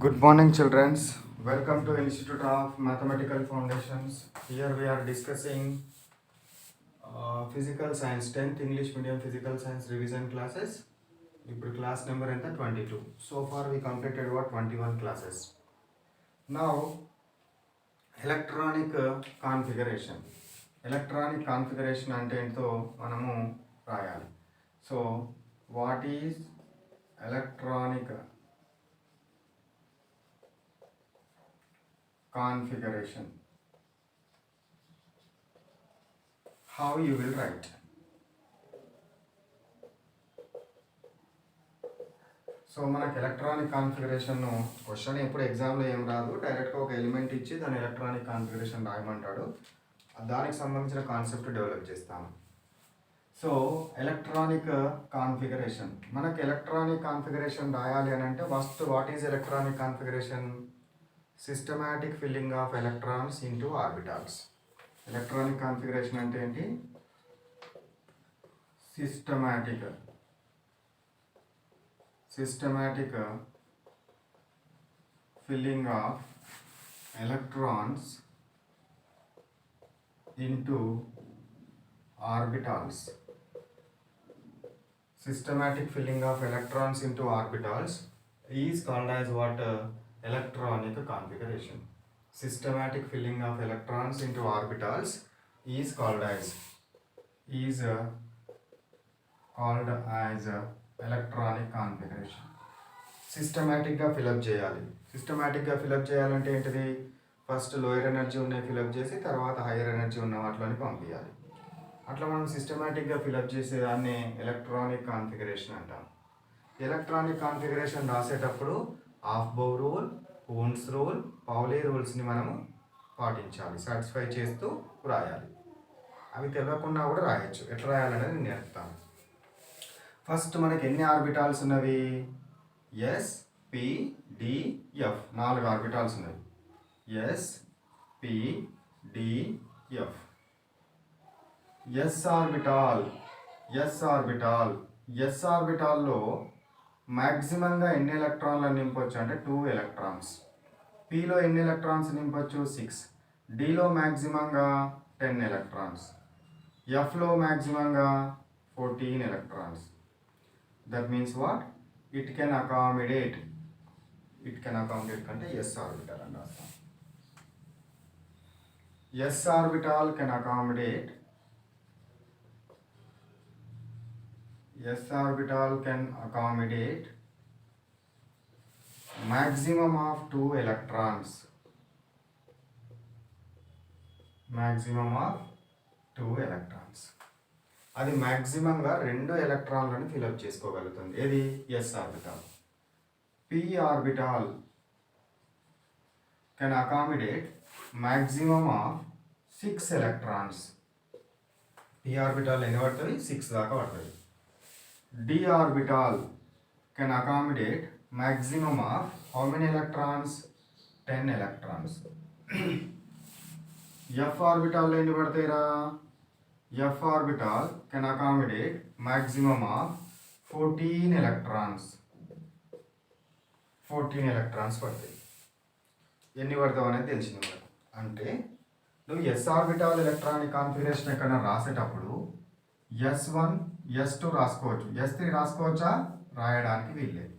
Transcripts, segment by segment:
Good morning, children. Welcome to Institute of Mathematical Foundations. Here we are discussing physical science 10th English medium physical science revision classes. ఇప్పుడు class number ఎంత 22. So far we completed what 21 classes. Now electronic configuration. Electronic configuration అంటే ఏంటో మనము రాయాలి. So what is electronic configuration? How you will write? So మనకు electronic configuration question ఎప్పుడు ఎగ్జామ్లో ఏం రాదు, డైరెక్ట్గా ఒక ఎలిమెంట్ ఇచ్చి దాని ఎలక్ట్రానిక్ కాన్ఫిగరేషన్ రాయమంటాడు. దానికి సంబంధించిన కాన్సెప్ట్ డెవలప్ చేస్తాము. సో ఎలక్ట్రానిక్ కాన్ఫిగరేషన్, మనకు ఎలక్ట్రానిక్ కాన్ఫిగరేషన్ రాయాలి అని అంటే first what is electronic configuration? Systematic filling of electrons into orbitals. Electronic configuration అంటే ఏంటి? Systematic filling of electrons into orbitals. Systematic filling of electrons into orbitals is called as what? Electronic configuration. Systematic filling of electrons into orbitals is called as electronic configuration. Systematic గా fill up చేయాలి. Systematic గా fill up చేయాలంటే ఏంటిది? First lower energy ఉన్నాయి fill up చేసి తర్వాత higher energy ఉన్న వాటిలోని పంపించాలి. అట్లా మనం సిస్టమాటిక్గా ఫిలప్ చేసేదాన్ని ఎలక్ట్రానిక్ కాన్ఫిగరేషన్ అంటాం. ఎలక్ట్రానిక్ కాన్ఫిగరేషన్ రాసేటప్పుడు Aufbau rule, Hund's rule, Pauli రూల్స్ని మనము పాటించాలి, సాటిస్ఫై చేస్తూ రాయాలి. అవి తెలియకుండా కూడా రాయొచ్చు. ఎట్లా రాయాలనేది నేను నేర్పుతాను. ఫస్ట్ మనకి ఎన్ని ఆర్బిటాల్స్ ఉన్నవి? S, P, D, F. 4 orbitals ఉన్నవి. S, P, D, F. S ఆర్బిటాల్లో మ్యాక్సిమంగా ఎన్ని ఎలక్ట్రాన్లను నింపొచ్చు అంటే 2 ఎలక్ట్రాన్స్. పిలో ఎన్ని ఎలక్ట్రాన్స్ నింపొచ్చు? 6. డిలో మ్యాక్సిమంగా 10 ఎలక్ట్రాన్స్. ఎఫ్లో మ్యాక్సిమంగా 14 electrons. That means what? It can accommodate అంటే ఎస్ ఆర్బిటాల్ అని రాస్తాం. S orbital can accommodate maximum of 2 electrons. అది మ్యాక్సిమంగా 2 ఎలక్ట్రాన్లను ఫిలప్ చేసుకోగలుగుతుంది. ఏది? S orbital. P orbital can accommodate maximum of 6 electrons. P orbital ఎన్ని పడుతుంది? 6 దాకా పడుతుంది. D orbital can accommodate maximum of how many electrons? 10 electrons. F orbital ఎన్ని పడతాయిరా? F orbital can accommodate maximum of 14 electrons. 14 electrons పడతాయి. ఎన్ని పడతావు అనేది తెలిసింది మనకు. అంటే నువ్వు ఎస్ ఆర్బిటాల్ ఎలక్ట్రానిక్ కాన్ఫిగరేషన్ ఎక్కడ రాసేటప్పుడు S1 S2 రాసుకోవచ్చు, S3 రాసుకోవచ్చా? రాయడానికి వీల్లేదు.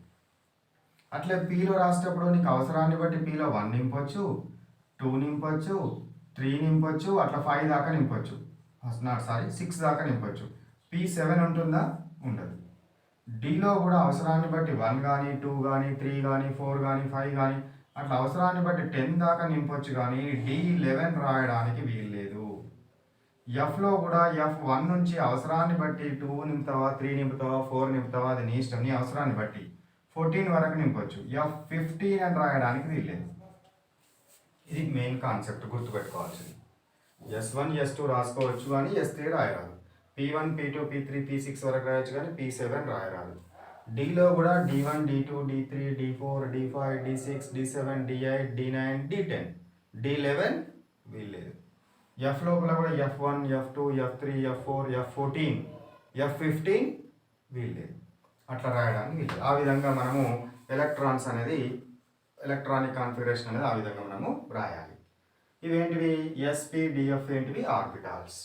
అట్లే పీలో రాసేటప్పుడు నీకు అవసరాన్ని బట్టి పీలో 1 నింపొచ్చు, 2 నింపొచ్చు, 3 నింపొచ్చు, అట్లా 5 దాకా నింపొచ్చు. 6 దాకా నింపొచ్చు. P7 ఉంటుందా? ఉండదు. డిలో కూడా అవసరాన్ని బట్టి 1 కానీ 2 కానీ 3 కానీ 4 కానీ 5 కానీ అట్లా అవసరాన్ని బట్టి 10 దాకా నింపొచ్చు, కానీ D11 రాయడానికి వీల్లేదు. ఎఫ్లో కూడా F1 నుంచి అవసరాన్ని బట్టి 2 నింపుతావా, 3 నింపుతావా, 4 నింపుతావా, అది నీ ఇష్టం, నీ అవసరాన్ని బట్టి 14 వరకు నింపొచ్చు. F15 అని రాయడానికి వీల్లేదు. ఇది మెయిన్ కాన్సెప్ట్ గుర్తుపెట్టుకోవాల్సింది. S1 S2 రాసుకోవచ్చు కానీ S3 రాయరాదు. P1 P2 P3 P6 వరకు రాయొచ్చు కానీ P7 రాయరాదు. డిలో కూడా D1 D2 D3 D4 D5 D6 D7 D8 D9 D10 D11 వీల్లేదు. ఎఫ్ లోపల కూడా F1 F2 F3 F4 F14 F15 వీల్లేదు. అట్లా రాయడానికి వీల్లేదు. ఆ విధంగా మనము ఎలక్ట్రాన్స్ అనేది ఎలక్ట్రానిక్ కాన్ఫిగరేషన్ అనేది ఆ విధంగా మనము రాయాలి. ఇవేంటివి? sp,df ఏంటివి? Orbitals.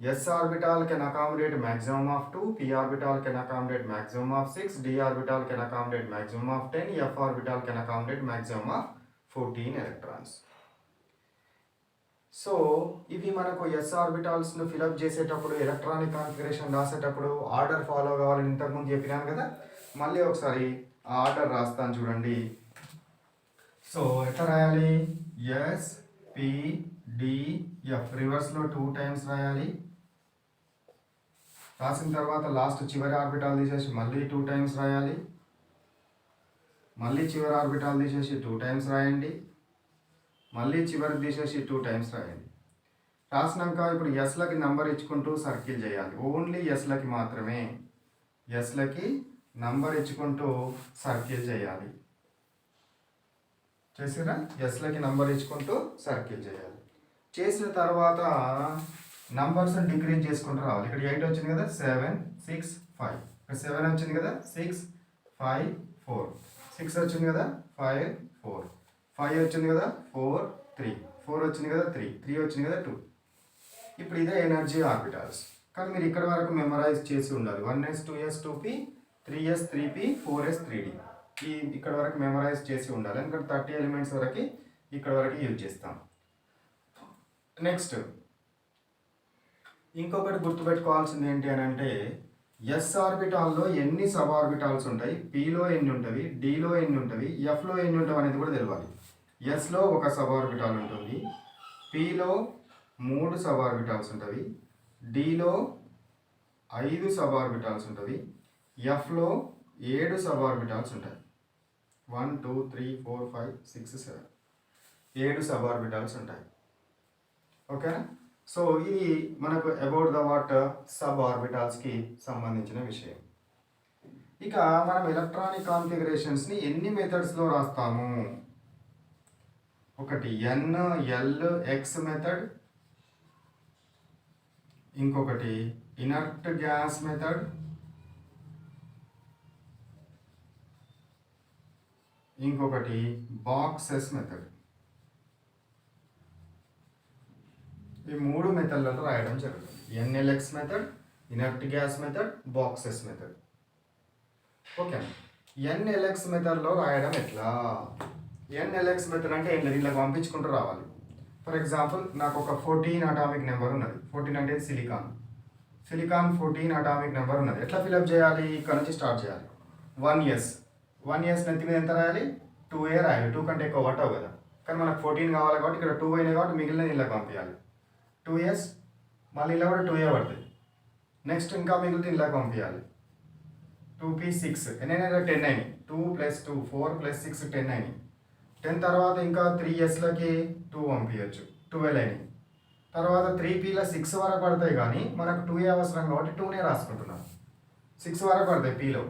s orbital can accommodate maximum of 2, p orbital can accommodate maximum of 6, d orbital can accommodate maximum of 10, f orbital can accommodate maximum of 14 electrons. So ఇవి మనకు s ఆర్బిటాల్స్ను fill up చేసేటప్పుడు electronic configuration రాసేటప్పుడు order follow కావాలని ఇంతకుముందు చెప్పినాను కదా. మళ్ళీ ఒకసారి ఆ ఆర్డర్ రాస్తాను చూడండి. సో ఎట్లా రాయాలి? s p d f రివర్స్లో 2 టైమ్స్ రాయాలి. రాసిన తర్వాత లాస్ట్ చివరి ఆర్బిటాల్ తీసేసి మళ్ళీ 2 టైమ్స్ రాయాలి. మళ్ళీ చివరి ఆర్బిటాల్ తీసేసి 2 టైమ్స్ రాయండి. మళ్ళీ చివరి తీసేసి 2 టైమ్స్ రాయండి. రాసినాక ఇప్పుడు ఎస్లకి నంబర్ ఇచ్చుకుంటూ సర్కిల్ చేయాలి. ఓన్లీ ఎస్లకి మాత్రమే. ఎస్లకి నంబర్ ఇచ్చుకుంటూ సర్కిల్ చేయాలి. చేసిరా? ఎస్లకి నంబర్ ఇచ్చుకుంటూ సర్కిల్ చేయాలి. చేసిన తర్వాత నంబర్స్ డిక్రీజ్ చేసుకుంటూ రావాలి. ఇక్కడ 8 వచ్చింది కదా, 7 6 5. ఇక్కడ 7 వచ్చింది కదా, 6 5 4. 6 వచ్చింది కదా, 5 4. 5 వచ్చింది కదా, 4 3. 4 వచ్చింది కదా, 3. 3 వచ్చింది కదా, 2. ఇప్పుడు ఇదే ఎనర్జీ ఆర్బిటాల్స్. కానీ మీరు ఇక్కడ వరకు మెమరైజ్ చేసి ఉండాలి. 1s 2s 2p, 3s 3p, 4s 3d. ఇక్కడ వరకు మెమరైజ్ చేసి ఉండాలి. ఎందుకంటే 30 ఎలిమెంట్స్ వరకు ఇక్కడ వరకు యూజ్ చేస్తాం. నెక్స్ట్ ఇంకొకటి గుర్తుపెట్టుకోవాల్సింది ఏంటి అని అంటే, ఎస్ ఆర్బిటాల్లో ఎన్ని సబ్ ఆర్బిటాల్స్ ఉంటాయి, పిలో ఎన్ని ఉంటుంది, డిలో ఎన్ని ఉంటుంది, ఎఫ్లో ఎన్ని ఉంటాయి అనేది కూడా తెలియాలి. ఎస్లో ఒక సబ్ ఆర్బిటాల్ ఉంటుంది, పిలో 3 సబ్ ఆర్బిటాల్స్ ఉంటుంది, డిలో 5 సబ్ ఆర్బిటాల్స్ ఉంటుంది, ఎఫ్లో 7 సబ్ ఆర్బిటాల్స్ ఉంటాయి. 1 2 3 4 5 6 7 7 సబ్ ఆర్బిటాల్స్ ఉంటాయి. ఓకేనా? సో ఇది మనకు అబౌట్ ద వాట్ సబ్ ఆర్బిటాల్స్కి సంబంధించిన విషయం. ఇక మనం ఎలక్ట్రానిక్ కాన్ఫిగరేషన్స్ని ఎన్ని మెథడ్స్లో రాస్తాము? ఒకటి NLX మెథడ్, ఇంకొకటి ఇనర్ట్ గ్యాస్ మెథడ్, ఇంకొకటి బాక్సెస్ మెథడ్. ఈ 3 మెథడ్లలో రాయడం జరుగుతుంది. NLX method, inert gas method, boxes method. Okay. NLX మెథడ్లో రాయడం ఎట్లా? NLX మెథడ్ అంటే ఏం లేదు, ఇలా పంపించుకుంటూ రావాలి. ఫర్ ఎగ్జాంపుల్ నాకు ఒక 14 అటామిక్ నెంబర్ ఉన్నది. 14 అంటే సిలికాన్. 14 అటామిక్ నెంబర్ ఉన్నది. ఎట్లా ఫిలప్ చేయాలి? ఇక్కడ నుంచి స్టార్ట్ చేయాలి. 1s నెత్తి మీద ఎంత రాయాలి? 2a రాయాలి. 2 కంటే ఎక్కువ పట్టవు కదా. కానీ మనకు 14 కావాలి కాబట్టి ఇక్కడ 2 అయినాయి కాబట్టి మిగిలిన ఇలా పంపించాలి. 2s మళ్ళీ ఇలా కూడా 2a పడుతుంది. నెక్స్ట్ ఇంకా మిగిలితే ఇలా పంపించాలి. 2p 6 ఎన్నైనా 10 అయినాయి. 2 + 2 4 + 6 10 అయినాయి. 10 తర్వాత ఇంకా 3sలకి 2 పంపించచ్చు, 12 అయినాయి. తర్వాత 3pలో 6 వరకు పడతాయి కానీ మనకు 2a అవసరం కాబట్టి 2నే రాసుకుంటున్నాను. 6 వరకు పడతాయి pలో.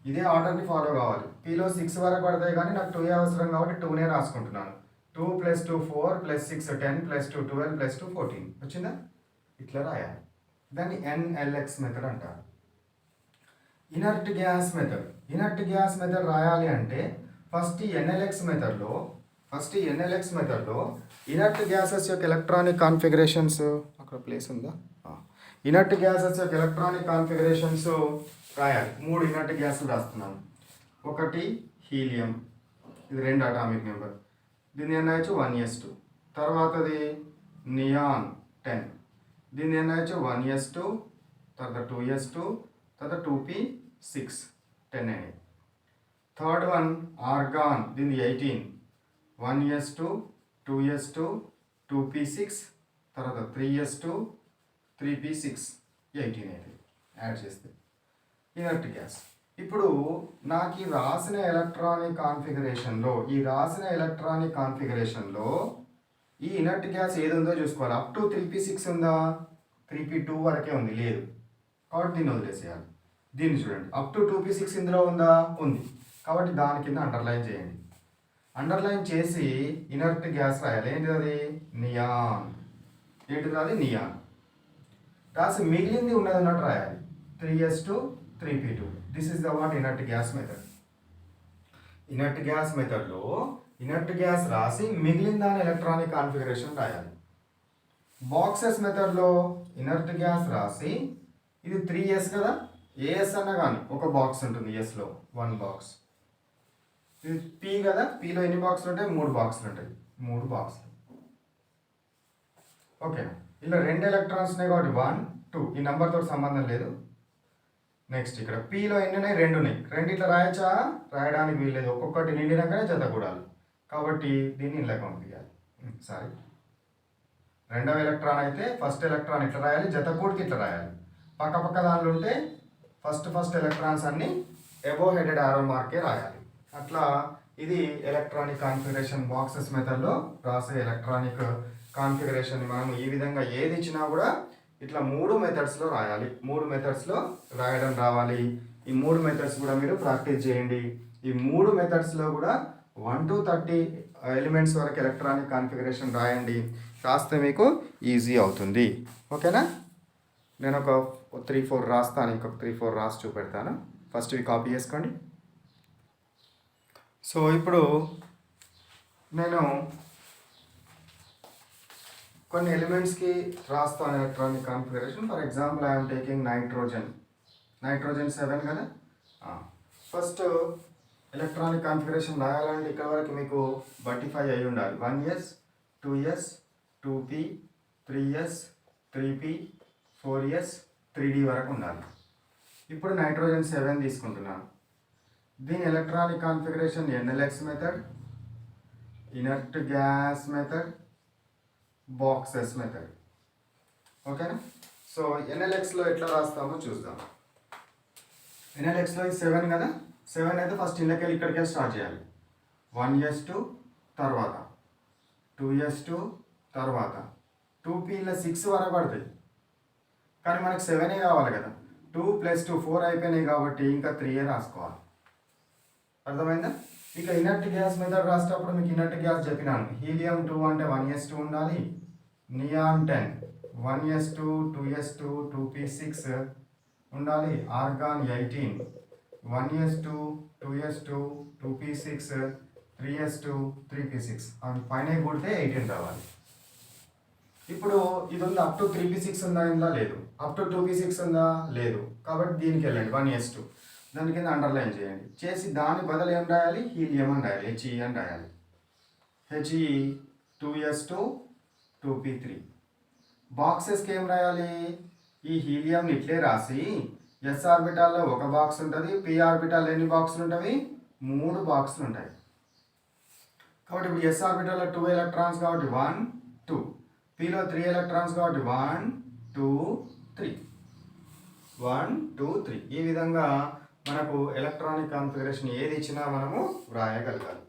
ఇదే ఆర్డర్ని ఫాలో కావాలి. pలో 6 వరకు పడతాయి కానీ నాకు 2a అవసరం కాబట్టి 2నే రాసుకుంటున్నాను. 2 + 2 4 + 6 10 + 2 12 + 2 14. వచ్చిందా? ఇట్లా రాయాలి. దాన్ని NLX మెథడ్ అంటారు. ఇనర్ట్ గ్యాస్ మెథడ్ రాయాలి అంటే ఫస్ట్ NLX మెథడ్లో ఇనర్ట్ గ్యాసెస్ యొక్క ఎలక్ట్రానిక్ కాన్ఫిగరేషన్స్, అక్కడ ప్లేస్ ఉందా? ఇనర్ట్ గ్యాసెస్ యొక్క ఎలక్ట్రానిక్ కాన్ఫిగరేషన్స్ రాయాలి. 3 ఇనర్ట్ గ్యాసులు రాస్తున్నాను. ఒకటి హీలియం, ఇది 2 అటామిక్ నెంబర్, దీన్ని NH 1s2. తర్వాతది నియాన్ 10, దీన్ని NH 1s2, తర్వాత 2s2, తర్వాత 2p 6 10 అయినాయి. థర్డ్ వన్ ఆర్గాన్, దీన్ని 18, 1s2, 2s2, 2p 6, తర్వాత 3s2, 3p 6 18 అయితే యాడ్ చేస్తే ఇనర్ట్ గ్యాస్. ఇప్పుడు నాకు ఈ రాసిన ఎలక్ట్రానిక్ కాన్ఫిగరేషన్లో ఈ ఇనర్ట్ గ్యాస్ ఏది ఉందో చూసుకోవాలి. అప్ టు 3p 6 ఉందా? 3p 2 వరకే ఉంది, లేదు కాబట్టి దీన్ని వదిలేసేయాలి. దీన్ని చూడండి, అప్ టు 2p 6 ఇందులో ఉందా? ఉంది కాబట్టి దాని కింద అండర్లైన్ చేయండి. అండర్లైన్ చేసి ఇనర్ట్ గ్యాస్ రాయాలి. ఏంటిది అది? నియాన్. ఏంటిది అది? నియాన్. రాసి మిగిలింది ఉన్నది అన్నట్టు రాయాలి. 3s2, 3p2. This is the what inert gas method. Inert gas మెథడ్లో ఇనర్ట్ గ్యాస్ రాసి మిగిలిన దాని ఎలక్ట్రానిక్ కాన్ఫిగరేషన్ రాయాలి. బాక్సెస్ మెథడ్లో ఇనర్ట్ గ్యాస్ రాసి ఇది 3s కదా, ఏఎస్ అన్నా కానీ ఒక బాక్స్ ఉంటుంది, ఎస్లో 1 బాక్స్. ఇది పీ కదా, పీలో ఎన్ని బాక్సులు ఉంటాయి? 3 బాక్సులు ఉంటాయి, 3 బాక్సులు. ఓకే, ఇలా 2 ఎలక్ట్రాన్స్ ఉన్నాయి కాబట్టి 1 2, ఈ నెంబర్తో సంబంధం లేదు. నెక్స్ట్ ఇక్కడ పీలో ఎన్ని ఉన్నాయి? 2 ఉన్నాయి. 2 ఇట్లా రాయచ్చా? రాయడానికి వీల్లేదు, ఒక్కొక్కటి నిండినాకనే జత కూడాలి. కాబట్టి దీన్ని ఇలా పంపించాలి. సారీ, రెండవ ఎలక్ట్రాన్ అయితే ఫస్ట్ ఎలక్ట్రాన్ ఇట్లా రాయాలి, జత కూడికి ఇట్లా రాయాలి. పక్క పక్క దానిలో ఉంటే ఫస్ట్ ఎలక్ట్రాన్స్ అన్ని అబోవ్ హెడెడ్ ఆరో మార్కే రాయాలి. అట్లా ఇది ఎలక్ట్రానిక్ కాన్ఫిగరేషన్ బాక్సెస్ మెథడ్లో రాసే ఎలక్ట్రానిక్ కాన్ఫిగరేషన్. మనం ఈ విధంగా ఏది ఇచ్చినా కూడా ఇట్లా 3 మెథడ్స్లో రాయాలి. 3 మెథడ్స్లో రాయడం రావాలి. ఈ 3 మెథడ్స్ కూడా మీరు ప్రాక్టీస్ చేయండి. ఈ 3 మెథడ్స్లో కూడా 1 to 30 ఎలిమెంట్స్ వరకు ఎలక్ట్రానిక్ కాన్ఫిగరేషన్ రాయండి. రాస్తే మీకు ఈజీ అవుతుంది. ఓకేనా? నేను ఒక 3-4 రాస్తాను, ఇంకొక 3-4 రాసి చూపెడతాను. ఫస్ట్ ఇవి కాపీ చేసుకోండి. సో ఇప్పుడు నేను కొన్ని ఎలిమెంట్స్కి రాస్తాను electronic configuration. For example I'm taking nitrogen 7 కదా. ఫస్ట్ ఎలక్ట్రానిక్ కాన్ఫిగరేషన్ రాయాలంటే ఇక్కడ వరకు మీకు బట్టిఫై అయి ఉండాలి. 1s 2s 2p 3s 3p 4s 3d వరకు ఉండాలి. ఇప్పుడు నైట్రోజన్ 7 తీసుకుంటున్నాను. దీని electronic configuration NLX method, inert gas method, boxes method. ఓకేనా? సో ఎన్ఎల్ఎక్స్లో ఎట్లా రాస్తామో చూద్దాం. ఎన్ఎల్ఎక్స్లో 7 కదా, 7 అయితే ఫస్ట్ ఇళ్ళకెళ్ళి ఇక్కడికి స్టార్ట్ చేయాలి. 1s2 తర్వాత 2s2 తర్వాత 2pలో 6 వరకు పడుతుంది. కానీ మనకు 7 కావాలి కదా. 2 + 2 4 అయిపోయినాయి కాబట్టి ఇంకా 3 రాసుకోవాలి. అర్థమైందా? ఇక ఇనర్ట్ గ్యాస్ మెథడ్ రాసేటప్పుడు మీకు ఇనర్ట్ గ్యాస్ చెప్పినాను. హీలియం 2 అంటే 1s2 ఉండాలి. నియాన్ 10 1s2 2s2 2p6 ఉండాలి. Organ 18 1s2 2s2 2p6 3s2 3p6 అవి పైన కొడితే 18 రావాలి. ఇప్పుడు ఇది ఉంది, అప్ టు 3p6 ఉందా? ఇందా లేదు. అప్ టు 2p6 ఉందా? లేదు. కాబట్టి దీనికి వెళ్ళండి 1s2, దాని కింద అండర్లైన్ చేయండి. చేసి దాని బదులు ఏం రాయాలి? హీలియం అని రాయాలి, హెచ్ఈ అని రాయాలి. హెచ్ఈ 2s2 2p3. బాక్సెస్కి ఏం రాయాలి? ఈ హీలియంని ఇట్లే రాసి ఎస్ ఆర్బిటాల్లో ఒక బాక్స్ ఉంటుంది, పి ఆర్బిటాల్లో ఎన్ని బాక్సులు ఉంటాయి? 3 బాక్సులు ఉంటాయి. కాబట్టి ఇప్పుడు ఎస్ ఆర్బిటాల్లో 2 ఎలక్ట్రాన్స్ కాబట్టి 1 2, పిలో 3 ఎలక్ట్రాన్స్ కాబట్టి 1 2 3 1 2 3. ఈ విధంగా మనకు ఎలక్ట్రానిక్ కాన్ఫిగరేషన్ ఏది ఇచ్చినా మనము వ్రాయగలగాలి.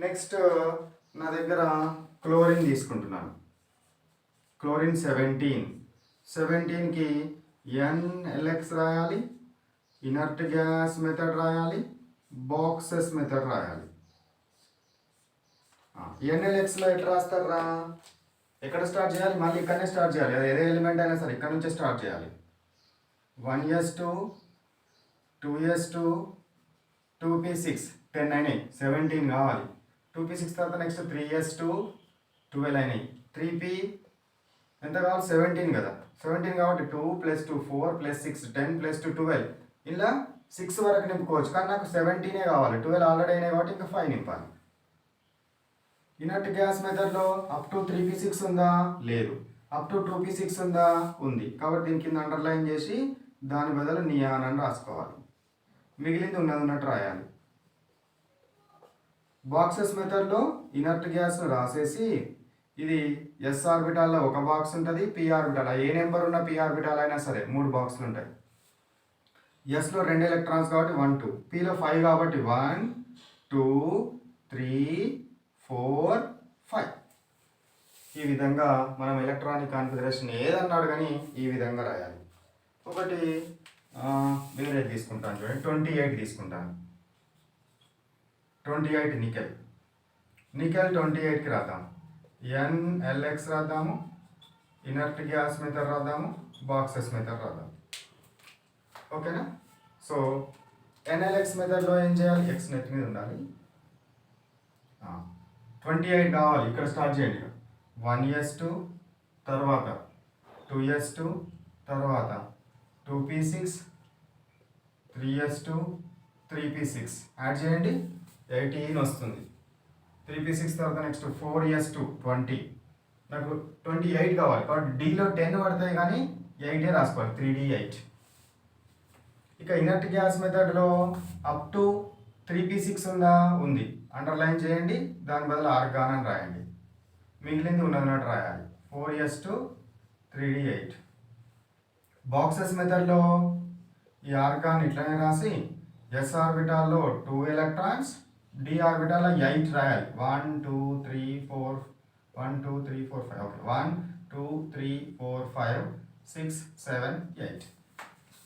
నెక్స్ట్ నా దగ్గర క్లోరిన్ తీసుకుంటున్నాను. క్లోరిన్ 17కి ఎన్ఎల్ఎక్స్ రాయాలి, ఇనర్ట్ గ్యాస్ మెథడ్ రాయాలి, బాక్సెస్ మెథడ్ రాయాలి. ఎన్ఎల్ఎక్స్లో ఎట్లా రాస్తారా? ఎక్కడ స్టార్ట్ చేయాలి? మళ్ళీ ఇక్కడనే స్టార్ట్ చేయాలి. అది ఏదే ఎలిమెంట్ అయినా సరే ఇక్కడ నుంచే స్టార్ట్ చేయాలి. 1s2 2s2 2p6 10 అయినాయి, 17 కావాలి. 2p6 తర్వాత నెక్స్ట్ 3s2 12 అయినాయి. 3p ఎంత కావాలి? 17 కదా. 17 కాబట్టి 2 + 2 4 + 6 10 + 2 12. ఇలా 6 వరకు నింపుకోవచ్చు, కానీ నాకు 17 కావాలి. 12 ఆల్రెడీ అయినాయి కాబట్టి ఇంకా 5 నింపాలి. ఇనర్ట్ గ్యాస్ మెథడ్లో అప్ టు 3p6 ఉందా? లేదు. అప్ టు 2p6 ఉందా? ఉంది. కాబట్టి దీని కింద అండర్లైన్ చేసి దాని బదులు నియాన్ అని రాసుకోవాలి. మిగిలింది ఉన్నట్టు రాయాలి. బాక్సెస్ మెథడ్లో ఇనర్ట్ గ్యాస్ను రాసేసి ఇది ఎస్ ఆర్బిటాల్లో ఒక బాక్స్ ఉంటుంది, పి ఆర్బిటాల్ ఏ నెంబర్ ఉన్న పి ఆర్బిటాల్ అయినా సరే 3 బాక్సులు ఉంటాయి. ఎస్లో 2 ఎలక్ట్రాన్స్ కాబట్టి 1 2, పిలో 5 కాబట్టి 1 2 3 4 5. ఈ విధంగా మనం ఎలక్ట్రానిక్ కాన్ఫిగరేషన్ ఏదన్నాడు కానీ ఈ విధంగా రాయాలి. ఒకటి వేరే తీసుకుంటాను చూడండి, 28 తీసుకుంటాను. 28 నికెల్ 28కి రాద్దాం. ఎన్ఎల్ఎక్స్ రాద్దాము, ఇనర్ట్ గ్యాస్ మెథడ్ రాద్దాము, బాక్సెస్ మెథడ్ రాద్దాం. ఓకేనా? సో ఎన్ఎల్ఎక్స్ మెథడ్లో ఏం చేయాలి? ఎక్స్ నెట్ మీద ఉండాలి. 28 కావాలి. ఇక్కడ స్టార్ట్ చేయండి. 1s2 తర్వాత 2s2 తర్వాత 2p6 3s2 3p6 యాడ్ చేయండి 18 వస్తుంది. 3p6 తర్వాత నెక్స్ట్ 4s2 20. నాకు 28 కావాలి కాబట్టి డీలో 10 పడతాయి కానీ 8 రాసుకోవాలి 3d8. ఇక ఇనర్ట్ గ్యాస్ మెథడ్లో అప్ టు 3p6 ఉందా? ఉంది. అండర్లైన్ చేయండి, దాని బదులు ఆర్గాన్ అని రాయండి, మిగిలింది ఉన్నదన్నట్టు రాయాలి. 4s2 3d8. బాక్సెస్ మెథడ్లో ఈ ఆర్గాన్ ఇట్లనే రాసి ఎస్ ఆర్బిటాల్లో 2 ఎలక్ట్రాన్స్, డి ఆర్బిటాల్లో 8 రాయాలి. 1 2 3 4 1 2 3 4 5 ఓకే 1 2 3 4 5 6 7 8.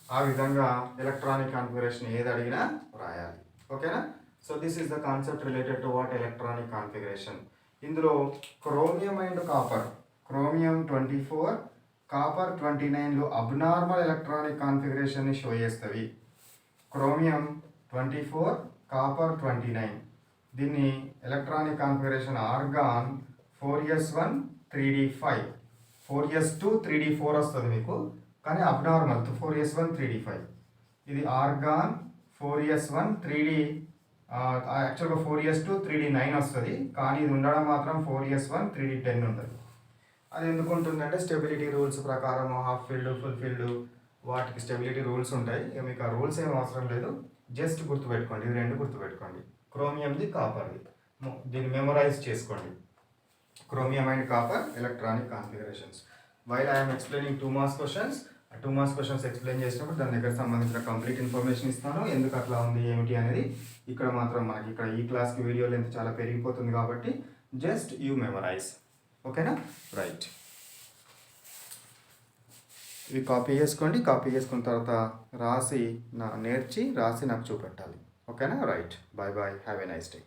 ఆ విధంగా ఎలక్ట్రానిక్ కాన్ఫిగరేషన్ ఏది అడిగినా రాయాలి. ఓకేనా? So this is the concept related to what electronic configuration. ఇందులో chromium and copper, chromium 24 copper 29లు అబ్నార్మల్ ఎలక్ట్రానిక్ కాన్ఫిగరేషన్ని షో చేస్తవి. క్రోమియం 24 కాపర్ 29 దీన్ని electronic configuration organ 4s1 3d5 4s2 3d4 వస్తుంది మీకు, కానీ అబ్నార్మల్ 4s1 3d5. ఇది ఆర్గాన్ 4s1 3d యాక్చువల్గా 4s2 3d9 వస్తుంది, కానీ ఇది ఉండడం మాత్రం 4s1 3d10 ఉంటుంది. అది ఎందుకు ఉంటుందంటే స్టెబిలిటీ రూల్స్ ప్రకారం హాఫ్ ఫీల్డ్ ఫుల్ ఫీల్డ్ వాటికి స్టెబిలిటీ రూల్స్ ఉంటాయి. ఇక మీకు ఆ రూల్స్ ఏం అవసరం లేదు, జస్ట్ గుర్తుపెట్టుకోండి. ఇవి రెండు గుర్తుపెట్టుకోండి, క్రోమియంది కాపర్ది. దీన్ని మెమొరైజ్ చేసుకోండి. Chromium and copper electronic configurations. While I'm explaining 2 marks questions, 2 marks questions explain చేసినప్పుడు దాని దగ్గర సంబంధించిన కంప్లీట్ ఇన్ఫర్మేషన్ ఇస్తాను. ఎందుకు అట్లా ఉంది ఏమిటి అనేది ఇక్కడ మాత్రం మనకి ఇక్కడ ఈ క్లాస్కి వీడియో లెంత్ చాలా పెరిగిపోతుంది కాబట్టి జస్ట్ యూ మెమరైజ్. ఓకేనా? రైట్. ఇవి కాపీ చేసుకోండి. కాపీ చేసుకున్న తర్వాత రాసి నేర్చి రాసి నాకు చూపెట్టాలి. ఓకేనా? Right. Bye bye. Have a nice day.